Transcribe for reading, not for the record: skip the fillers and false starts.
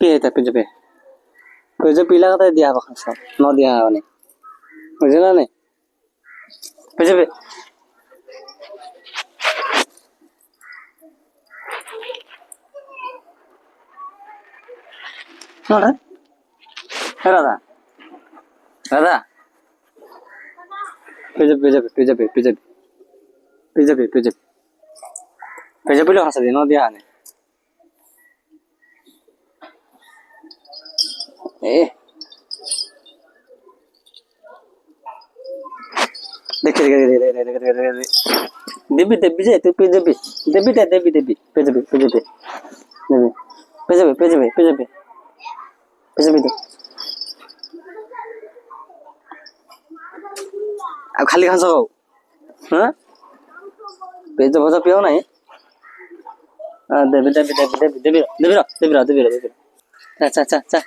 পিহে PJ পিজে পিলা কথা দিয়া হব খাস ন দিয়া মানে বুঝলা না পিজে নড়া রাধা রাধা পিজে পিজে পিজে পিজে পিজে পিজে পিজে পিলা খাস ন দিয়া আনে এ দেখে দেবি দেবি যে তুই পেয়ে যাবি দেবি দেবি দেবি পেয়ে যাবি পেয়ে যাবি দেবি পেয়ে যাবে পেয়ে যাবে পেয়ে যাবে পেয়ে যাবি আর খালি খাস হ্যাঁ পেয়ে ভজা পেয়েও নাই দেবি দেবি দেবি দেবি দেবি দেবি দেবি দেবি দেবি আচ্ছা আচ্ছা আচ্ছা